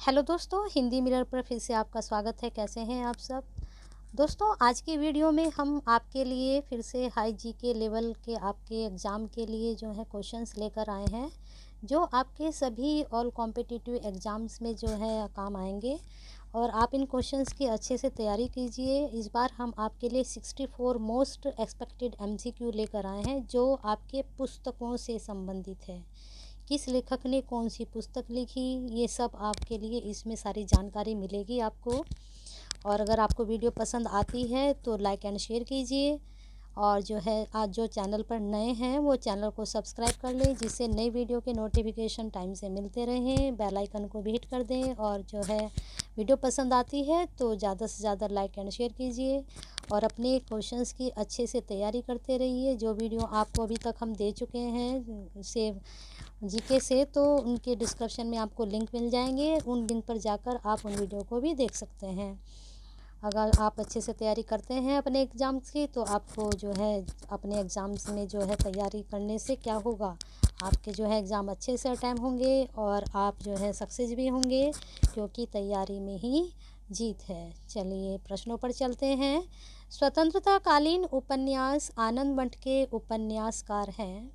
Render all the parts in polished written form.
Hello दोस्तों, Hindi mirror पर फिर से आपका स्वागत है। कैसे हैं आप सब दोस्तों? आज की वीडियो में हम आपके लिए फिर से हाई जीके लेवल के आपके एग्ज़ाम के लिए जो है क्वेश्चंस लेकर आए हैं, जो आपके सभी ऑल कॉम्पिटिटिव एग्ज़ाम्स में जो है काम आएंगे। और आप इन क्वेश्चंस की अच्छे से तैयारी कीजिए। इस बार हम आपके लिए 64 मोस्ट एक्सपेक्टेड एमसीक्यू लेकर आए हैं, जो आपके पुस्तकों से संबंधित है। किस लेखक ने कौन सी पुस्तक लिखी, ये सब आपके लिए इसमें सारी जानकारी मिलेगी आपको। और अगर आपको वीडियो पसंद आती है तो लाइक एंड शेयर कीजिए। और जो है आज जो चैनल पर नए हैं वो चैनल को सब्सक्राइब कर लें, जिससे नई वीडियो के नोटिफिकेशन टाइम से मिलते रहें। बेल आइकन को भी हिट कर दें। और जो है वीडियो पसंद आती है तो ज़्यादा से ज़्यादा लाइक एंड शेयर कीजिए। और अपने क्वेश्चंस की अच्छे से तैयारी करते रहिए। जो वीडियो आपको अभी तक हम दे चुके हैं से जीके से, तो उनके डिस्क्रिप्शन में आपको लिंक मिल जाएंगे। उन लिंक पर जाकर आप उन वीडियो को भी देख सकते हैं। अगर आप अच्छे से तैयारी करते हैं अपने एग्ज़ाम्स की, तो आपको जो है अपने एग्ज़ाम्स में जो है तैयारी करने से क्या होगा, आपके जो है एग्ज़ाम अच्छे से अटेम्प्ट होंगे और आप जो है सक्सेस भी होंगे, क्योंकि तैयारी में ही जीत है। चलिए प्रश्नों पर चलते हैं। स्वतंत्रता कालीन उपन्यास आनंद मठ के उपन्यासकार हैं।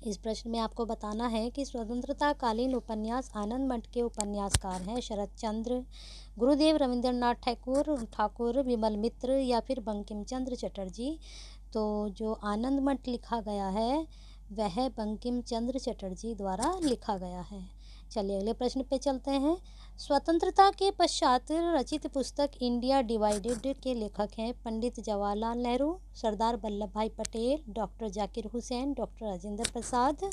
इस प्रश्न में आपको बताना है कि स्वतंत्रता कालीन उपन्यास आनंद मठ के उपन्यासकार हैं शरत चंद्र, गुरुदेव रविंद्रनाथ ठाकुर, विमल मित्र या फिर बंकिम चंद्र चटर्जी। तो जो आनंद मठ लिखा गया है वह बंकिम चंद्र चटर्जी द्वारा लिखा गया है। चलिए अगले प्रश्न पे चलते हैं। स्वतंत्रता के पश्चात रचित पुस्तक इंडिया डिवाइडेड के लेखक हैं पंडित जवाहरलाल नेहरू, सरदार वल्लभ भाई पटेल, डॉक्टर जाकिर हुसैन, डॉक्टर राजेंद्र प्रसाद।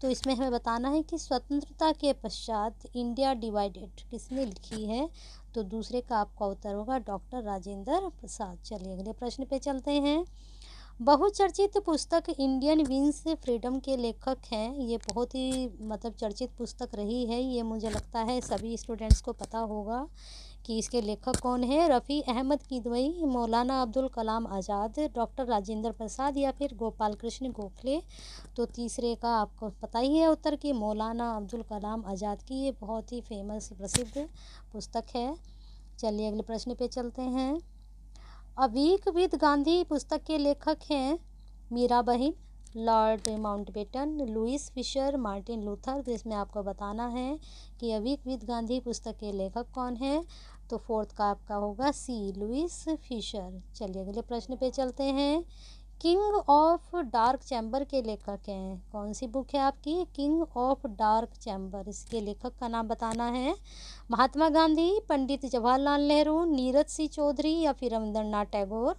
तो इसमें हमें बताना है कि स्वतंत्रता के पश्चात इंडिया डिवाइडेड किसने लिखी है। तो दूसरे का आपका उत्तर होगा डॉक्टर राजेंद्र प्रसाद। चलिए अगले प्रश्न पे चलते हैं। बहुचर्चित पुस्तक इंडियन विंस फ्रीडम के लेखक हैं। ये बहुत ही चर्चित पुस्तक रही है। ये मुझे लगता है सभी स्टूडेंट्स को पता होगा कि इसके लेखक कौन है। रफ़ी अहमद किदवई, मौलाना अब्दुल कलाम आज़ाद, डॉक्टर राजेंद्र प्रसाद या फिर गोपाल कृष्ण गोखले। तो तीसरे का आपको पता ही है उत्तर कि मौलाना अब्दुल कलाम आज़ाद की ये बहुत ही फेमस प्रसिद्ध पुस्तक है। चलिए अगले प्रश्न पे चलते हैं। अ वीक विद गांधी पुस्तक के लेखक हैं Mira Behn, Lord Mountbatten, Louis Fischer, Martin Luther. तो इसमें आपको बताना है कि अ वीक विद गांधी पुस्तक के लेखक कौन है। तो फोर्थ का आपका होगा सी, लुइस फिशर। चलिए अगले प्रश्न पे चलते हैं। किंग ऑफ डार्क चैम्बर के लेखक हैं। कौन सी बुक है आपकी? King of dark chamber. इसके लेखक का नाम बताना है। महात्मा गांधी, पंडित जवाहरलाल नेहरू, नीरज सी चौधरी या फिर रविंद्रनाथ टैगोर।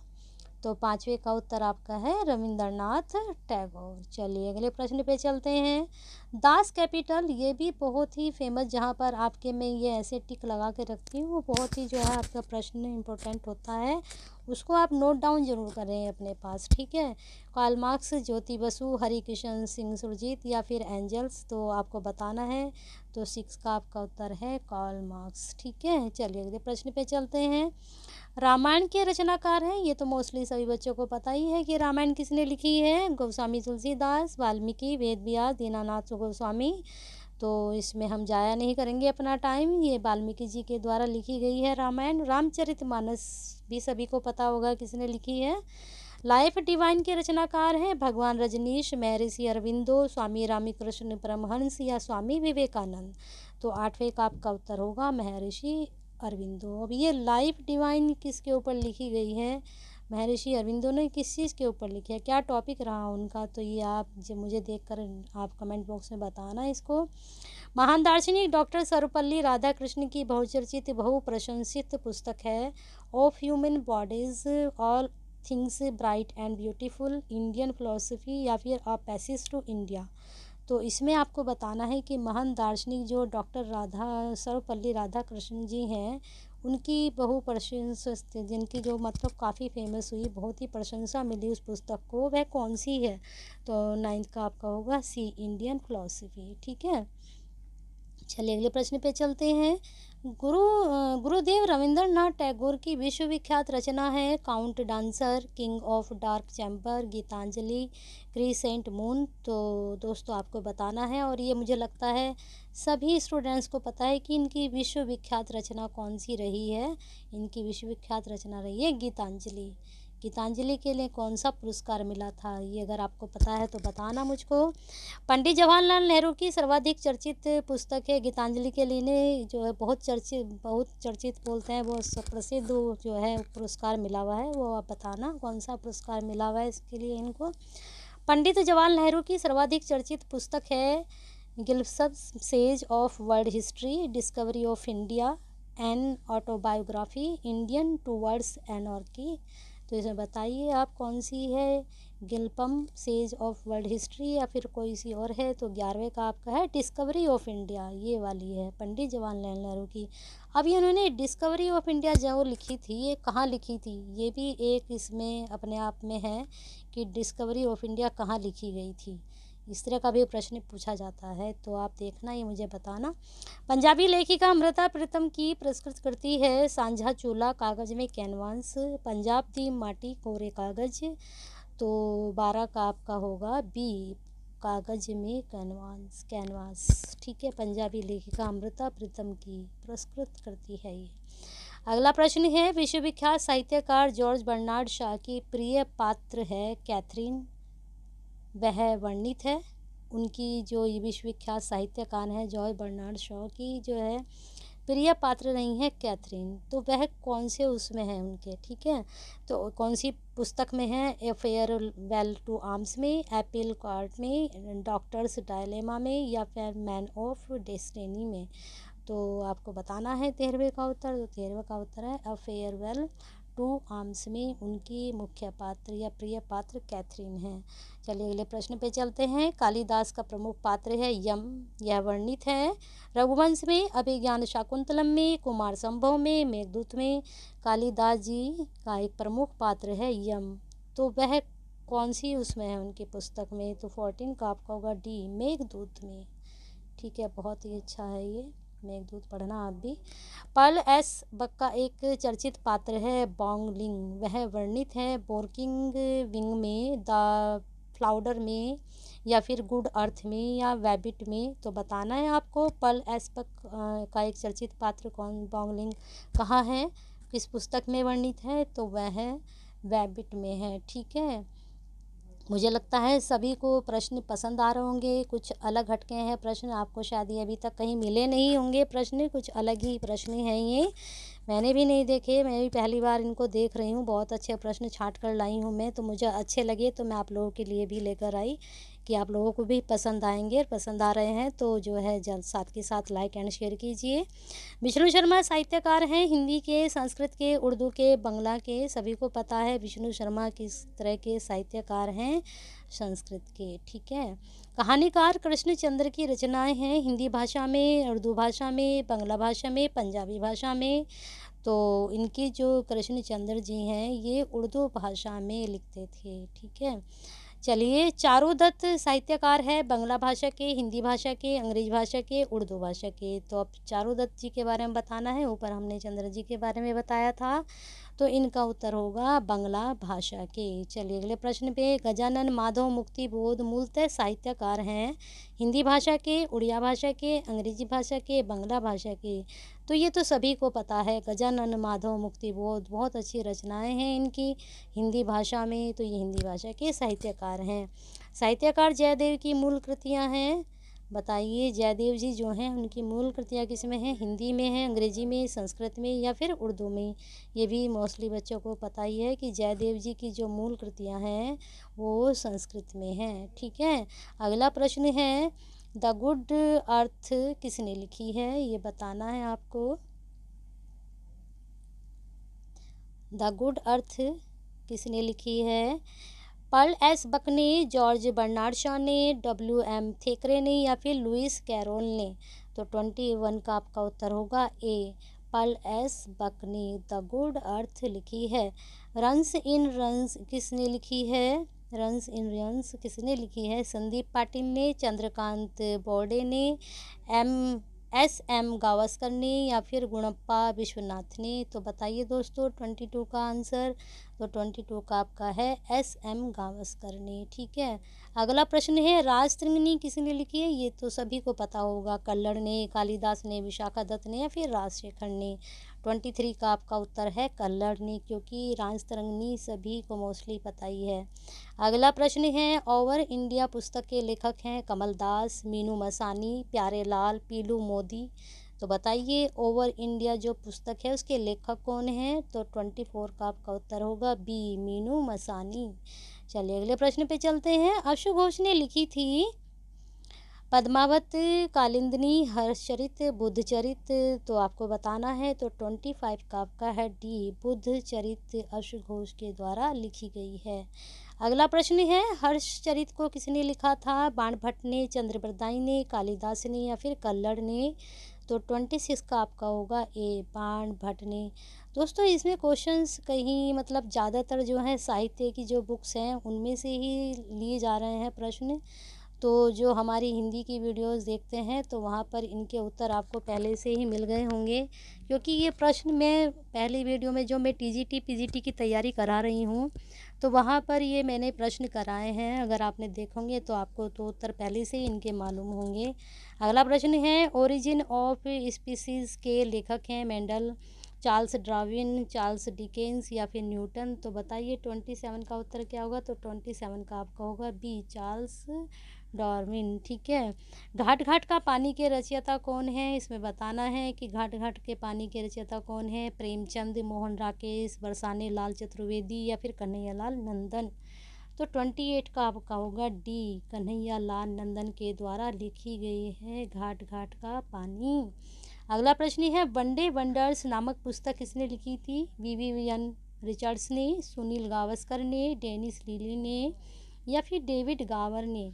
तो पांचवे का उत्तर आपका है रविंद्रनाथ टैगोर। चलिए अगले प्रश्न पे चलते हैं। दास कैपिटल, ये भी बहुत ही फेमस, जहाँ पर आपके मैं ये ऐसे टिक लगा के रखती हूँ, वो बहुत ही जो है आपका प्रश्न इम्पोर्टेंट होता है, उसको आप नोट डाउन जरूर करें अपने पास, ठीक है। कार्ल मार्क्स, ज्योति बसु, हरिकिशन सिंह सुरजीत या फिर एंजल्स। तो आपको बताना है। तो 6 का आपका उत्तर है कार्ल मार्क्स, ठीक है। चलिए अगले प्रश्न पे चलते हैं। रामायण के रचनाकार हैं, ये तो मोस्टली सभी बच्चों को पता ही है कि रामायण किसने लिखी है। गोस्वामी तुलसीदास, वाल्मीकि, वेद व्यास, दीनानाथ गोस्वामी। तो इसमें हम जाया नहीं करेंगे अपना टाइम। ये वाल्मीकि जी के द्वारा लिखी गई है रामायण। रामचरितमानस भी सभी को पता होगा किसने लिखी है। लाइफ डिवाइन के रचनाकार हैं भगवान रजनीश, महर्षि अरविंदो, स्वामी रामकृष्ण परमहंस या स्वामी विवेकानंद। तो 8वें का आपका उत्तर होगा महर्षि अरविंदो। अब ये लाइफ डिवाइन किसके ऊपर लिखी गई है, महर्षि अरविंदो ने किस चीज़ के ऊपर लिखी है, क्या टॉपिक रहा उनका, तो ये आप जब मुझे देखकर आप कमेंट बॉक्स में बताना इसको। महान दार्शनिक डॉक्टर सर्वपल्ली राधाकृष्ण की बहुचर्चित बहुप्रशंसित पुस्तक है of human bodies all things bright and beautiful, Indian philosophy या फिर अ पैसेज टू इंडिया। तो इसमें आपको बताना है कि महान दार्शनिक जो डॉक्टर सर्वपल्ली राधाकृष्ण जी हैं, उनकी बहुप्रशंसित, जिनकी जो काफ़ी फेमस हुई, बहुत ही प्रशंसा मिली उस पुस्तक को, वह कौन सी है। तो 9th का आपका होगा सी, इंडियन फिलोसफी, ठीक है। चलिए अगले प्रश्न पे चलते हैं। गुरुदेव रविंद्रनाथ टैगोर की विश्वविख्यात रचना है count dancer, king of dark chamber, Gitanjali, crescent moon. तो दोस्तों आपको बताना है, और ये मुझे लगता है सभी स्टूडेंट्स को पता है कि इनकी विश्वविख्यात रचना कौन सी रही है। इनकी विश्वविख्यात रचना रही है गीतांजलि। गीतांजलि के लिए कौन सा पुरस्कार मिला था, ये अगर आपको पता है तो बताना मुझको। पंडित जवाहरलाल नेहरू की सर्वाधिक चर्चित पुस्तक है गीतांजलि के लिए, जो है बहुत चर्चित बोलते हैं, वो प्रसिद्ध जो है पुरस्कार मिला हुआ है, वो आप बताना कौन सा पुरस्कार मिला हुआ है इसके लिए इनको। पंडित जवाहरलाल नेहरू की सर्वाधिक चर्चित पुस्तक है glimpses of world history, discovery of India, an autobiography, Indian towards anarchy. तो इसमें बताइए आप कौन सी है, glimpses of world history या फिर कोई सी और है। तो 11वें का आपका है डिस्कवरी ऑफ इंडिया, ये वाली है पंडित जवाहरलाल नेहरू की। अब इन्होंने डिस्कवरी ऑफ इंडिया जो लिखी थी, ये कहाँ लिखी थी, ये भी एक इसमें अपने आप में है कि डिस्कवरी ऑफ इंडिया कहाँ लिखी गई थी। इस तरह का भी प्रश्न पूछा जाता है, तो आप देखना, ये मुझे बताना। पंजाबी लेखिका अमृता प्रीतम की पुरस्कृत करती है सांझा चूल्हा कागज में कैनवास, पंजाब दी माटी कोरे कागज। तो 12 का आपका होगा बी, कागज में कैनवास। ठीक है, पंजाबी लेखिका अमृता प्रीतम की पुरस्कृत करती है ये। अगला प्रश्न है, विश्वविख्यात साहित्यकार जॉर्ज बर्नार्ड शॉ की प्रिय पात्र है कैथरीन, वह वर्णित है। उनकी जो विश्वविख्यात साहित्यकार है जॉर्ज बर्नार्ड शॉ की जो है प्रिय पात्र नहीं है कैथरीन, तो वह कौन से उसमें है उनके, ठीक है। तो कौन सी पुस्तक में है, ए फेयरवेल टू आर्म्स में, एपिल कार्ट में, डॉक्टर्स डायलेमा में, या फिर मैन ऑफ डेस्टिनी में। तो आपको बताना है 13वें का उत्तर। तो 13वें का उत्तर है अ फेयरवेल टू आर्म्स में उनकी मुख्य पात्र या प्रिय पात्र कैथरीन है। चलिए अगले प्रश्न पे चलते हैं। कालिदास का प्रमुख पात्र है यम, यह वर्णित है रघुवंश में, अभिज्ञान शाकुंतलम में, कुमार संभव में, मेघदूत में। कालिदास जी का एक प्रमुख पात्र है यम, तो वह कौन सी उसमें है उनकी पुस्तक में। तो 14 का आपका होगा डी, मेघदूत में। ठीक है, बहुत ही अच्छा है ये, मेघदूत पढ़ना आप भी। पर्ल एस बक का एक चर्चित पात्र है बॉन्गलिंग, वह वर्णित है बोर्किंग विंग में, द फ्लाउडर में, या फिर गुड अर्थ में, या वैबिट में। तो बताना है आपको पर्ल एस बक का एक चर्चित पात्र कौन, बॉन्गलिंग कहाँ है, किस पुस्तक में वर्णित है। तो वह है वैबिट में है। ठीक है, मुझे लगता है सभी को प्रश्न पसंद आ रहे होंगे, कुछ अलग हटके हैं प्रश्न, आपको शायद ये अभी तक कहीं मिले नहीं होंगे प्रश्न, कुछ अलग ही प्रश्न हैं ये, मैंने भी नहीं देखे, मैं भी पहली बार इनको देख रही हूँ। बहुत अच्छे प्रश्न छांट कर लाई हूँ मैं, तो मुझे अच्छे लगे तो मैं आप लोगों के लिए भी लेकर आई कि आप लोगों को भी पसंद आएंगे। पसंद आ रहे हैं तो जो है जल्द साथ के साथ लाइक एंड शेयर कीजिए। विष्णु शर्मा साहित्यकार हैं, हिंदी के, संस्कृत के, उर्दू के, बंगला के, सभी को पता है विष्णु शर्मा किस तरह के साहित्यकार हैं, संस्कृत के। ठीक है, कहानीकार कृष्णचंद्र की रचनाएं हैं हिंदी भाषा में, उर्दू भाषा में, बंगला भाषा में, पंजाबी भाषा में। तो इनकी जो कृष्णचंद्र जी हैं ये उर्दू भाषा में लिखते थे। ठीक है, चलिए चारुदत्त साहित्यकार है बंगला भाषा के, हिंदी भाषा के, अंग्रेजी भाषा के, उर्दू भाषा के। तो अब चारुदत्त जी के बारे में बताना है, ऊपर हमने चंद्र जी के बारे में बताया था, तो इनका उत्तर होगा बंगला भाषा के। चलिए अगले प्रश्न पे, गजानन माधव मुक्ति बोध मूलतः साहित्यकार हैं हिंदी भाषा के, उड़िया भाषा के, अंग्रेजी भाषा के, बंगला भाषा के। तो ये तो सभी को पता है, गजानन माधव मुक्ति बोध, बहुत अच्छी रचनाएं हैं इनकी हिंदी भाषा में, तो ये हिंदी भाषा के साहित्यकार हैं। साहित्यकार जयदेव की मूल कृतियाँ हैं, बताइए जयदेव जी जो हैं उनकी मूल कृतियाँ किस में हैं, हिंदी में हैं, अंग्रेजी में, संस्कृत में, या फिर उर्दू में। ये भी मोस्टली बच्चों को पता ही है कि जयदेव जी की जो मूल कृतियाँ हैं वो संस्कृत में हैं। ठीक है, अगला प्रश्न है, द गुड अर्थ किसने लिखी है, ये बताना है आपको। द गुड अर्थ किसने लिखी है, पर्ल एस बक ने, जॉर्ज बर्नार्ड शॉ ने, WM थेकरे ने, या फिर लुइस कैरोल ने। तो 21 का आपका उत्तर होगा ए, पर्ल एस बक ने द गुड अर्थ लिखी है। रन्स इन रन्स किसने लिखी है, रन्स इन रन्स किसने लिखी है, संदीप पाटिल ने, चंद्रकांत बोर्डे ने, SM गावस्कर ने या फिर गुणप्पा विश्वनाथ ने? तो बताइए दोस्तों 22 का आंसर। तो 22 का आपका है SM गावस्कर ने। ठीक है, अगला प्रश्न है राजतरंगिणी किसने लिखी है? ये तो सभी को पता होगा, कल्लड़ ने, कालिदास ने, विशाखा दत्त ने या फिर राजशेखर ने। 23 का आपका उत्तर है कल्लड़ ने, क्योंकि राजतरंगिणी सभी को मोस्टली पता ही है। अगला प्रश्न है ओवर इंडिया पुस्तक के लेखक हैं कमलदास, मीनू मसानी, प्यारेलाल, पीलू मोदी। तो बताइए ओवर इंडिया जो पुस्तक है उसके लेखक कौन हैं? तो 24 का आपका उत्तर होगा बी, मीनू मसानी। चलिए अगले प्रश्न पे चलते हैं। अशु घोष ने लिखी थी पद्मावत, कालिंदी, हर्षचरित, बुद्धचरित। तो आपको बताना है। तो 25 का आपका है डी, बुद्धचरित अशु घोष के द्वारा लिखी गई है। अगला प्रश्न है हर्षचरित को किसने लिखा था? बाणभट्ट ने, चंद्रबरदाई ने, कालिदास ने या फिर कल्लड़ ने? तो 26 का आपका होगा ए, बाणभट्ट ने। दोस्तों इसमें क्वेश्चंस कहीं मतलब ज़्यादातर जो है साहित्य की जो बुक्स हैं उनमें से ही लिए जा रहे हैं प्रश्न। तो जो हमारी हिंदी की वीडियोस देखते हैं तो वहाँ पर इनके उत्तर आपको पहले से ही मिल गए होंगे, क्योंकि ये प्रश्न मैं पहली वीडियो में जो मैं TGT PGT की तैयारी करा रही हूँ तो वहाँ पर ये मैंने प्रश्न कराए हैं। अगर आपने देखोगे तो आपको तो उत्तर पहले से ही इनके मालूम होंगे। अगला प्रश्न है ओरिजिन ऑफ स्पीसीज़ के लेखक हैं Mendel, Charles Darwin, Charles Dickens या फिर न्यूटन। तो बताइए 27 का उत्तर क्या होगा? तो 27 का आपका होगा बी, चार्ल्स डार्विन। ठीक है, घाट घाट का पानी के रचयिता कौन है? इसमें बताना है कि घाट घाट के पानी के रचयिता कौन है? प्रेमचंद, मोहन राकेश, बरसाने लाल चतुर्वेदी या फिर कन्हैया लाल नंदन। तो 28 का आपका होगा डी, कन्हैया लाल नंदन के द्वारा लिखी गई है घाट घाट का पानी। अगला प्रश्न है वनडे वंडर्स नामक पुस्तक किसने लिखी थी? विवियन रिचर्ड्स ने, सुनील गावस्कर ने, डेनिस लिली ने या फिर डेविड गावर ने?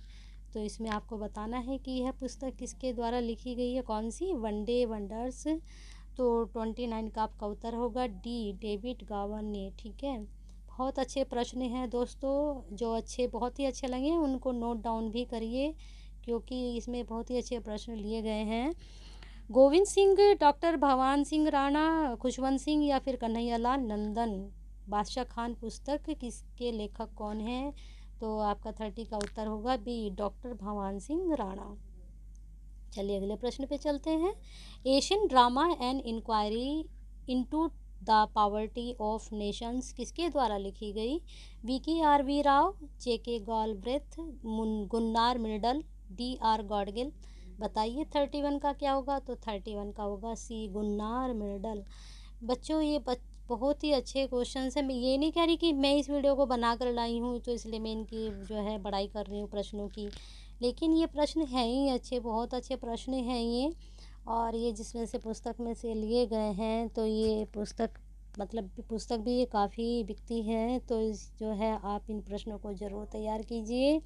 तो इसमें आपको बताना है कि यह पुस्तक किसके द्वारा लिखी गई है, कौन सी? One day wonders. तो 29 का आपका उत्तर होगा डी, डेविड गावर ने। ठीक है, बहुत अच्छे प्रश्न हैं दोस्तों, जो बहुत ही अच्छे लगे उनको नोट डाउन भी करिए, क्योंकि इसमें बहुत ही अच्छे प्रश्न लिए गए हैं। गोविंद सिंह, डॉक्टर भगवान सिंह राणा, खुशवंत सिंह या फिर कन्हैया लाल नंदन? बादशाह खान पुस्तक किसके लेखक कौन हैं? तो आपका 30 का उत्तर होगा बी, डॉक्टर भगवान सिंह राणा। चलिए अगले प्रश्न पे चलते हैं। Asian drama and inquiry into the poverty of nations किसके द्वारा लिखी गई? VKRV Rao, JK Galbraith, Gunnar Myrdal, DR Gadgil. बताइए 31 का क्या होगा? तो 31 का होगा सी, गुन्नार मिर्डल। बच्चों ये बहुत ही अच्छे क्वेश्चंस हैं। मैं ये नहीं कह रही कि मैं इस वीडियो को बना कर लाई हूँ तो इसलिए मैं इनकी जो है बड़ाई कर रही हूँ प्रश्नों की, लेकिन ये प्रश्न हैं ही अच्छे, बहुत अच्छे प्रश्न हैं ये। और ये जिसमें से पुस्तक में से लिए गए हैं तो ये पुस्तक भी ये काफ़ी बिकती है। तो जो है आप इन प्रश्नों को ज़रूर तैयार कीजिए।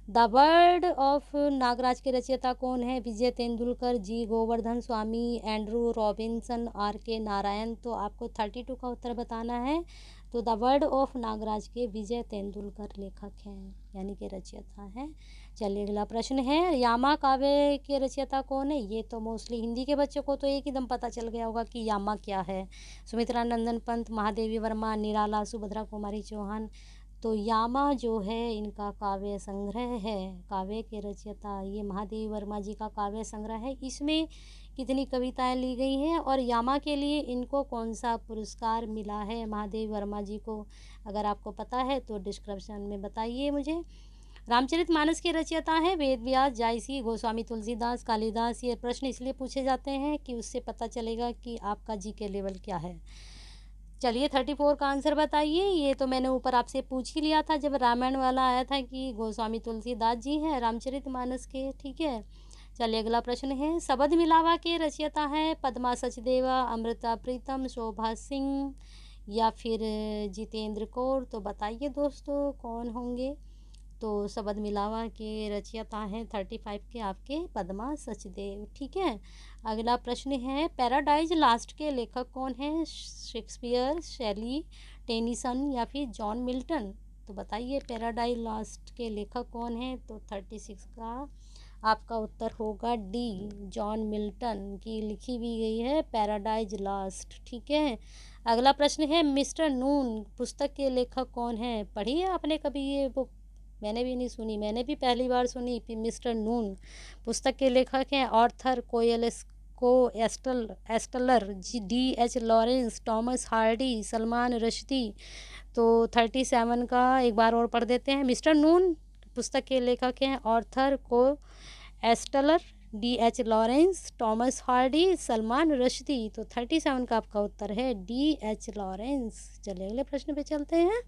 द वर्ड ऑफ नागराज के रचयिता कौन है? विजय तेंदुलकर, जी गोवर्धन स्वामी, एंड्रू रॉबिन्सन, RK नारायण। तो आपको 32 का उत्तर बताना है। तो द वर्ड ऑफ नागराज के विजय तेंदुलकर लेखक हैं, यानी कि रचयिता हैं। चलिए अगला प्रश्न है यामा काव्य के रचयिता कौन है? ये तो मोस्टली हिंदी के बच्चों को तो एक ही दम पता चल गया होगा कि यामा क्या है। सुमित्रा नंदन पंत, महादेवी वर्मा, निराला, सुभद्रा कुमारी चौहान। तो यामा जो है इनका काव्य संग्रह है, काव्य के रचयिता ये महादेवी वर्मा जी का काव्य संग्रह है। इसमें कितनी कविताएं ली गई हैं और यामा के लिए इनको कौन सा पुरस्कार मिला है महादेवी वर्मा जी को? अगर आपको पता है तो डिस्क्रिप्शन में बताइए मुझे। रामचरितमानस के रचयिता हैं वेद व्यास, जायसी, गोस्वामी तुलसीदास, कालिदास। ये प्रश्न इसलिए पूछे जाते हैं कि उससे पता चलेगा कि आपका GK लेवल क्या है। चलिए 34 का आंसर बताइए। ये तो मैंने ऊपर आपसे पूछ ही लिया था जब रामायण वाला आया था कि गोस्वामी तुलसीदास जी हैं रामचरितमानस के। ठीक है, चलिए अगला प्रश्न है शबद मिलावा के रचयिता हैं पद्मा सचदेवा, अमृता प्रीतम, शोभा सिंह या फिर जितेंद्र कौर। तो बताइए दोस्तों कौन होंगे? तो शबद मिलावा के रचयिता हैं 35 के आपके पद्मा सचदेव। ठीक है, अगला प्रश्न है पैराडाइज लास्ट के लेखक कौन हैं? शेक्सपियर, शैली, टेनिसन या फिर जॉन मिल्टन। तो बताइए पैराडाइज लास्ट के लेखक कौन हैं? तो 36 का आपका उत्तर होगा डी, जॉन मिल्टन की लिखी भी गई है पैराडाइज लॉस्ट। ठीक है। अगला प्रश्न है मिस्टर नून पुस्तक के लेखक कौन है? पढ़ी है आपने कभी ये बुक? मैंने भी नहीं सुनी, मैंने भी पहली बार सुनी कि मिस्टर नून पुस्तक के लेखक हैं। ऑर्थर को एस्टलर, D.H. Lawrence, Thomas Hardy, Salman Rushdie. तो 37 का एक बार और पढ़ देते हैं। मिस्टर नून पुस्तक के लेखक हैं ऑर्थर को एस्टलर, D.H. Lawrence, Thomas Hardy, Salman Rushdie. तो 37 का आपका उत्तर है D.H. लॉरेंस। चलिए अगले प्रश्न पे चलते हैं।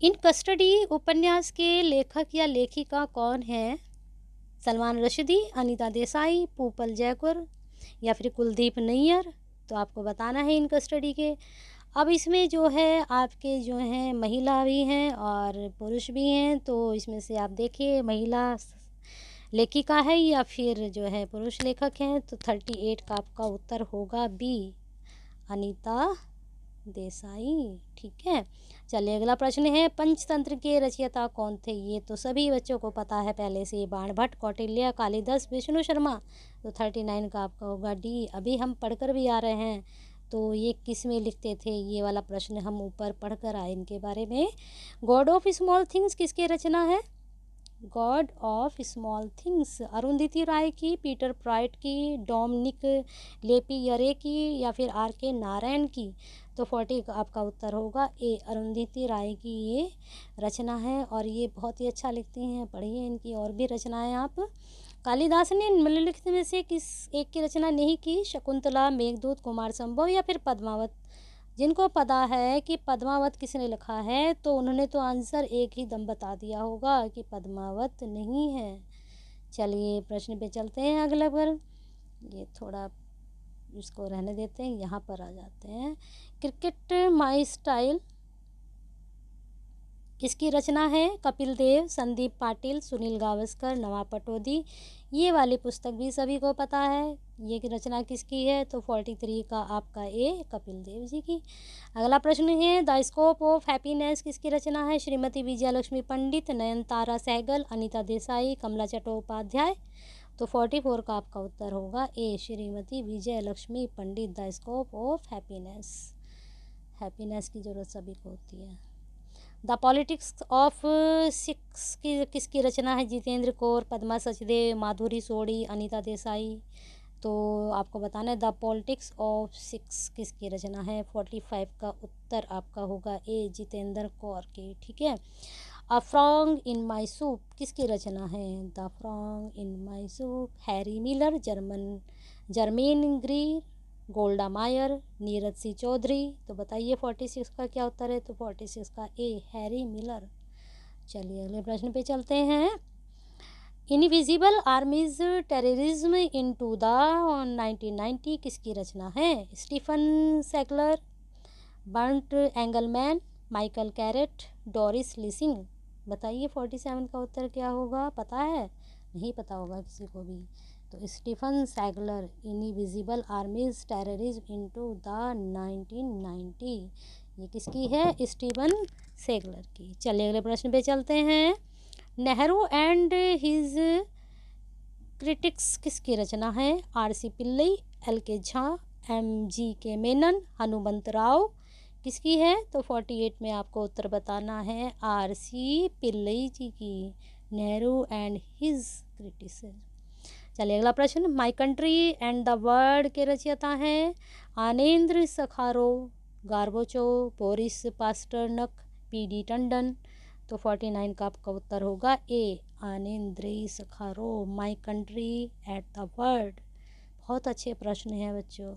इन कस्टडी उपन्यास के लेखक या लेखिका कौन है? सलमान रश्दी, अनीता देसाई, पूपल जयकुर या फिर कुलदीप नैयर। तो आपको बताना है इन कस्टडी के। अब इसमें जो है आपके जो हैं महिला भी हैं और पुरुष भी हैं, तो इसमें से आप देखिए महिला लेखिका है या फिर जो है पुरुष लेखक हैं। तो 38 का आपका उत्तर होगा बी, अनीता देसाई। ठीक है। चलिए अगला प्रश्न है पंचतंत्र के रचयिता कौन थे? ये तो सभी बच्चों को पता है पहले से, बाणभट्ट, कौटिल्य, कालिदास, विष्णु शर्मा। तो 39 का आपका होगा डी। अभी हम पढ़कर भी आ रहे हैं, तो ये किस में लिखते थे, ये वाला प्रश्न हम ऊपर पढ़कर आए इनके बारे में। गॉड ऑफ स्मॉल थिंग्स किसकी रचना है? God of small things Arundhati Roy की, पीटर प्राइट की, डोमिनिक लेपियरे की या फिर R.K. नारायण की। तो 40 का आपका उत्तर होगा ए, अरुंधति राय की ये रचना है और ये बहुत ही अच्छा लिखती हैं। पढ़िए इनकी और भी रचनाएं आप। कालिदास ने निम्नलिखित में से किस एक की रचना नहीं की? शकुंतला, मेघदूत, कुमार संभव या फिर पद्मावत। जिनको पता है कि पद्मावत किसने लिखा है तो उन्होंने तो आंसर एक ही दम बता दिया होगा कि पद्मावत नहीं है। चलिए प्रश्न पे चलते हैं अगला पर। ये थोड़ा इसको रहने देते हैं, यहाँ पर आ जाते हैं। क्रिकेट माई स्टाइल किसकी रचना है? कपिल देव, संदीप पाटिल, सुनील गावस्कर, नवाब पटौदी। ये वाली पुस्तक भी सभी को पता है। ये की रचना किसकी है? तो 43 का आपका ए, कपिल देव जी की। अगला प्रश्न है द स्कोप ऑफ हैप्पीनेस किसकी रचना है? श्रीमती विजयलक्ष्मी पंडित, नयनतारा सहगल, अनीता देसाई, कमला चट्टोपाध्याय। तो 44 का आपका उत्तर होगा A, Shrimati Vijayalakshmi Pandit. The scope of happiness, happiness की ज़रूरत सभी को होती है। द पॉलिटिक्स ऑफ सिक्स की किसकी रचना है? जितेंद्र कौर, पद्मा सचदेव, माधुरी सोढ़ी, अनीता देसाई। तो आपको बताना है द पॉलिटिक्स ऑफ सिक्स किसकी रचना है? 45 का उत्तर आपका होगा ए, जितेंद्र कौर की। ठीक है। A frog in my soup किसकी रचना है? The frog in my soup, Harry Miller, Germaine Greer, Golda Meir, Neeraj सी चौधरी। तो बताइए 46 का क्या उत्तर है? तो 46 का ए, हैरी मिलर। चलिए अगले प्रश्न पे चलते हैं। Invisible armies terrorism into the 1990 किसकी रचना है? Stephen Segaller, Bert Engelmann, Michael Carrett, Doris Lessing. बताइए 47 का उत्तर क्या होगा? पता है? नहीं पता होगा किसी को भी। तो Stephen Segaller, invisible armies terrorism into the 1990, ये किसकी है? स्टीफन सैगलर की। चलिए अगले प्रश्न पे चलते हैं। नेहरू एंड हिज क्रिटिक्स किसकी रचना है? R.C. Pillai, L.K. Jha, M.G.K. Menon, Hanumant Rao किसकी है? तो 48 में आपको उत्तर बताना है R.C. पिल्लई जी की, नेहरू एंड हिज क्रिटिक्स। चलिए अगला प्रश्न। My country and the world के रचयिता हैं Andrei Sakharov, Gorbachev, Boris Pasternak, P.D. Tandon. तो 49 का आपका उत्तर होगा A, Andrei Sakharov, my country at the world. बहुत अच्छे प्रश्न हैं बच्चों,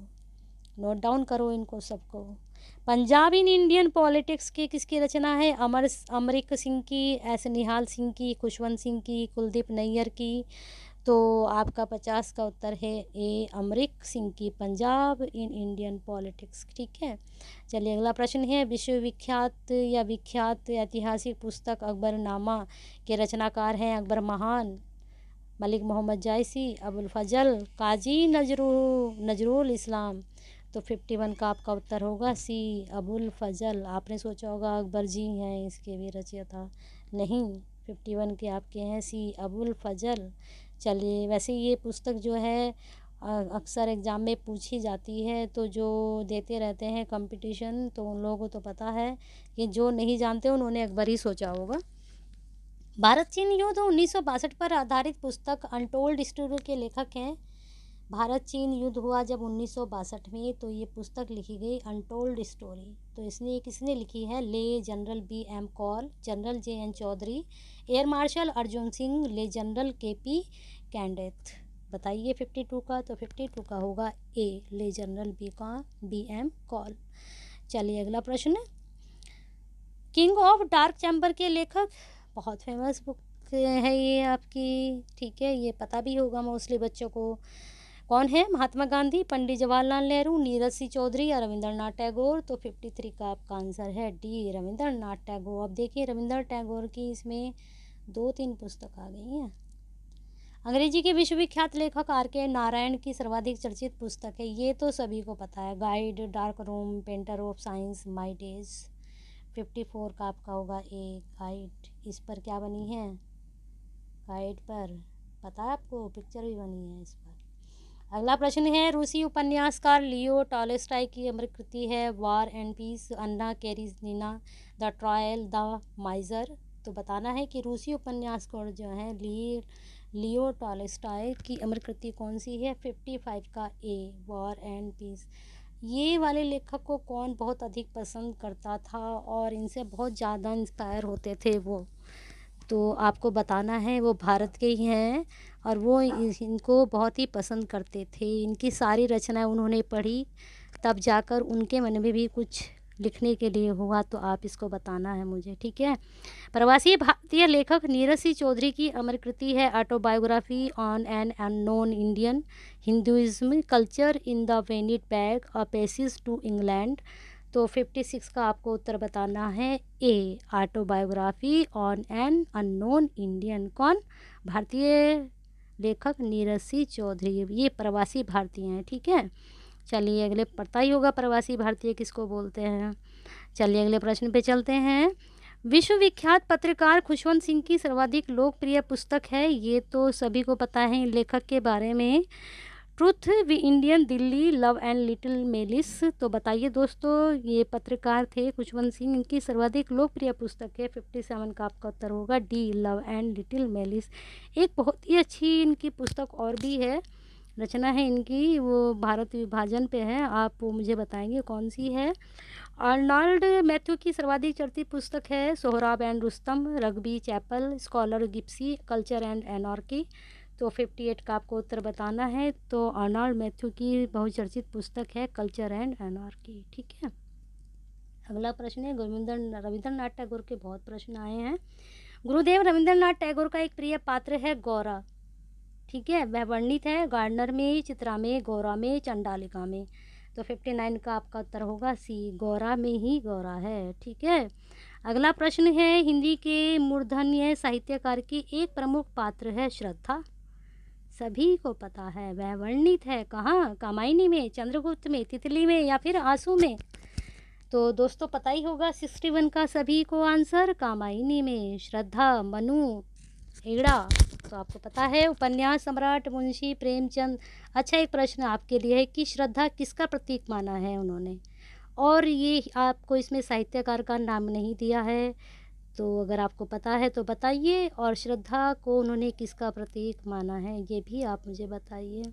नोट डाउन करो इनको सबको। पंजाब इन इंडियन पॉलिटिक्स की किसकी रचना है? अमरिक सिंह की, एस निहाल सिंह की, खुशवंत सिंह की, कुलदीप नैयर की। तो आपका 50 का उत्तर है ए, अमरिक सिंह की, पंजाब इन इंडियन पॉलिटिक्स। ठीक है। चलिए अगला प्रश्न है विश्वविख्यात या विख्यात ऐतिहासिक पुस्तक अकबरनामा के रचनाकार हैं अकबर महान, मलिक मोहम्मद जायसी, अबुल फजल, काजी नजरुल इस्लाम। तो 51 का आपका उत्तर होगा सी, अबुल फजल। आपने सोचा होगा अकबर जी हैं इसके भी रचयिता, नहीं, 51 के आपके हैं सी अबुल फजल। चलिए, वैसे ये पुस्तक जो है अक्सर एग्ज़ाम में पूछी जाती है, तो जो देते रहते हैं कंपटीशन तो उन लोगों को तो पता है, कि जो नहीं जानते उन्होंने एक बार ही सोचा होगा। भारत चीन युद्ध 1962 पर आधारित पुस्तक अनटोल्ड स्टोरी के लेखक हैं। भारत चीन युद्ध हुआ जब 1962 में, तो ये पुस्तक लिखी गई अनटोल्ड स्टोरी। तो इसने किसने लिखी है? ले general BM Kaul, general JN Chaudhuri, air marshal Arjan Singh, ले जनरल KP कैंडेथ। बताइए 52 का, तो 52 का होगा ए, ले जनरल BM कौल। चलिए अगला प्रश्न, किंग ऑफ डार्क चैम्बर के लेखक, बहुत फेमस बुक है ये आपकी, ठीक है, ये पता भी होगा मोस्टली बच्चों को। कौन है? महात्मा गांधी, पंडित जवाहरलाल नेहरू, नीरज सिंह चौधरी या रविंद्रनाथ टैगोर। तो 53 का आपका आंसर है डी, रविंद्रनाथ टैगोर। अब देखिए रविंद्रनाथ टैगोर की इसमें 2-3 पुस्तक आ गई हैं। अंग्रेजी के विश्वविख्यात लेखक RK नारायण की सर्वाधिक चर्चित पुस्तक है, ये तो सभी को पता है, guide, dark room, painter of science, my days. 54 का आपका होगा ए, गाइड। इस पर क्या बनी है? गाइड पर पता है आपको, पिक्चर भी बनी है इस पर। अगला प्रश्न है, रूसी उपन्यासकार लियो टॉल्स्टॉय की अमर कृति है war and peace, Anna Karenina, the trial, the miser. तो बताना है कि रूसी उपन्यासकार जो है लियो टॉल्स्टॉय की अमर कृति कौन सी है? 55 का ए, वॉर एंड पीस। ये वाले लेखक को कौन बहुत अधिक पसंद करता था और इनसे बहुत ज़्यादा इंस्पायर होते थे वो, तो आपको बताना है। वो भारत के ही हैं और वो इनको बहुत ही पसंद करते थे। इनकी सारी रचनाएं उन्होंने पढ़ी, तब जाकर उनके मन में भी कुछ लिखने के लिए हुआ, तो आप इसको बताना है मुझे, ठीक है। प्रवासी भारतीय लेखक नीरज सिंह चौधरी की अमर कृति है autobiography on an unknown Indian, Hinduism, culture in the vanity bag, a passage to England. तो 56 का आपको उत्तर बताना है A, autobiography on an unknown Indian. कौन? भारतीय लेखक नीरज सिंह चौधरी, ये प्रवासी भारतीय हैं, ठीक है। चलिए अगले, पता ही होगा प्रवासी भारतीय किसको बोलते हैं। चलिए अगले प्रश्न पे चलते हैं। विश्वविख्यात पत्रकार खुशवंत सिंह की सर्वाधिक लोकप्रिय पुस्तक है, ये तो सभी को पता है लेखक के बारे में, truth we Indian, Delhi, love and little malice. तो बताइए दोस्तों, ये पत्रकार थे खुशवंत सिंह, इनकी सर्वाधिक लोकप्रिय पुस्तक है। 57 का आपका उत्तर होगा D, love and little malice. एक बहुत ही अच्छी इनकी पुस्तक और भी है, रचना है इनकी, वो भारत विभाजन पे है, आप वो मुझे बताएंगे कौन सी है। अर्नल्ड मैथ्यू की सर्वाधिक चर्चित पुस्तक है Sohrab and Rustum, Rugby Chapel, Scholar Gipsy, culture and anarchy. तो 58 का आपको उत्तर बताना है। तो अर्नल्ड मैथ्यू की बहुचर्चित पुस्तक है कल्चर एंड एनार्की, ठीक है। अगला प्रश्न है, रविंद्रनाथ टैगोर के बहुत प्रश्न आए हैं। गुरुदेव रविंद्रनाथ टैगोर का एक प्रिय पात्र है गौरा, ठीक है, वह वर्णित है गार्डनर में, चित्रा में, गौरा में, चंडालिका में। तो 59 का आपका उत्तर होगा सी, गौरा में ही गौरा है, ठीक है। अगला प्रश्न है, हिंदी के मूर्धन्य साहित्यकार की एक प्रमुख पात्र है श्रद्धा, सभी को पता है, वह वर्णित है कहाँ? कामायनी में, चंद्रगुप्त में, तितली में या फिर आंसू में। तो दोस्तों पता ही होगा 61 का सभी को आंसर, कामायनी में। श्रद्धा, मनु, हेड़ा, तो आपको पता है उपन्यास सम्राट मुंशी प्रेमचंद। अच्छा, एक प्रश्न आपके लिए है कि श्रद्धा किसका प्रतीक माना है उन्होंने, और ये आपको इसमें साहित्यकार का नाम नहीं दिया है, तो अगर आपको पता है तो बताइए, और श्रद्धा को उन्होंने किसका प्रतीक माना है ये भी आप मुझे बताइए।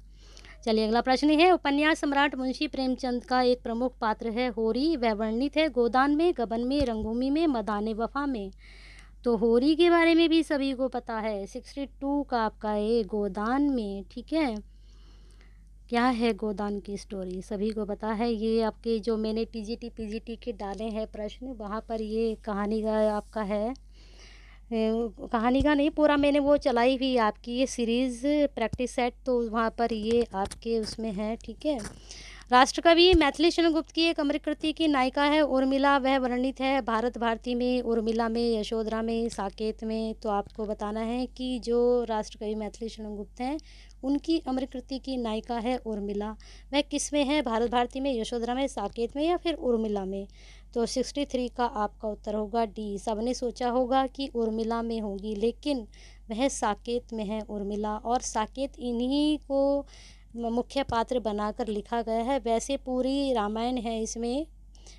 चलिए अगला प्रश्न है, उपन्यास सम्राट मुंशी प्रेमचंद का एक प्रमुख पात्र है होरी, वह वर्णित है गोदान में, गबन में, रंगभूमि में, मैदान वफा में। तो होरी के बारे में भी सभी को पता है। 62 का आपका है गोदान में, ठीक है। क्या है गोदान की स्टोरी, सभी को पता है। ये आपके जो मैंने TGT PGT के डाले हैं प्रश्न, वहाँ पर ये कहानी का आपका है, कहानी का नहीं पूरा, मैंने वो चलाई हुई आपकी ये सीरीज़ प्रैक्टिस सेट, तो वहाँ पर ये आपके उसमें है, ठीक है। राष्ट्रकवि मैथिली शरण गुप्त की एक अमर कृति की नायिका है उर्मिला, वह वर्णित है भारत भारती में, उर्मिला में, यशोधरा में, साकेत में। तो आपको बताना है कि जो राष्ट्रकवि मैथिली शरण गुप्त हैं उनकी अमर कृति की नायिका है उर्मिला। वह किस में है? भारत भारती में, यशोधरा में, साकेत में या फिर उर्मिला में? तो 63 का आपका उत्तर होगा डी। सबने सोचा होगा कि उर्मिला में होगी, लेकिन वह साकेत में है उर्मिला। और साकेत इन्हीं को मुख्य पात्र बनाकर लिखा गया है। वैसे पूरी रामायण है इसमें,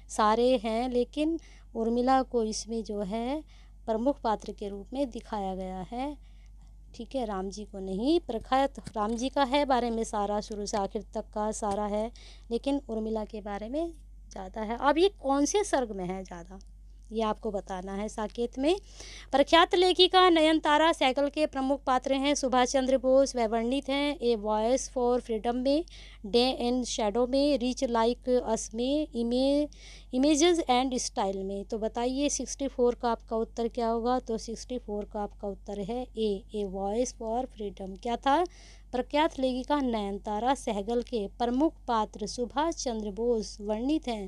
सारे हैं, लेकिन उर्मिला को इसमें जो है प्रमुख पात्र के रूप में दिखाया गया है। ठीक है, राम जी को नहीं। प्रख्यात राम जी का है बारे में सारा, शुरू से आखिर तक का सारा है, लेकिन उर्मिला के बारे में ज़्यादा है। अब ये कौन से सर्ग में है ज़्यादा, ये आपको बताना है। साकेत में प्रख्यात लेखिका नयनतारा सहगल के प्रमुख पात्र हैं सुभाष चंद्र बोस, वह वर्णित हैं ए वॉइस फॉर फ्रीडम में, डे एंड शैडो में, रिच लाइक अस में, इमेजेस एंड स्टाइल में। तो बताइए 64 का आपका उत्तर क्या होगा? तो 64 का आपका उत्तर है ए वॉइस फॉर फ्रीडम। क्या था? प्रख्यात लेखिका नयनतारा सहगल के प्रमुख पात्र सुभाष चंद्र बोस वर्णित हैं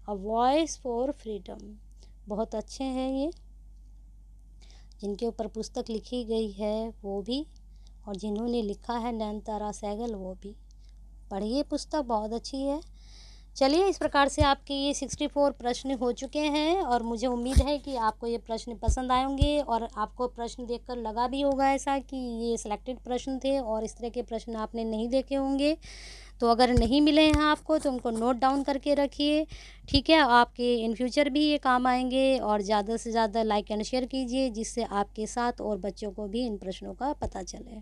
अ वॉइस फॉर फ्रीडम। बहुत अच्छे हैं ये, जिनके ऊपर पुस्तक लिखी गई है वो भी, और जिन्होंने लिखा है नयनतारा सहगल वो भी। पढ़िए पुस्तक, बहुत अच्छी है। चलिए, इस प्रकार से आपके ये 64 प्रश्न हो चुके हैं और मुझे उम्मीद है कि आपको ये प्रश्न पसंद आएंगे और आपको प्रश्न देखकर लगा भी होगा ऐसा कि ये सिलेक्टेड प्रश्न थे और इस तरह के प्रश्न आपने नहीं देखे होंगे। तो अगर नहीं मिले हैं आपको तो उनको नोट डाउन करके रखिए। ठीक है, आपके इन फ्यूचर भी ये काम आएंगे। और ज़्यादा से ज़्यादा लाइक एंड शेयर कीजिए, जिससे आपके साथ और बच्चों को भी इन प्रश्नों का पता चले।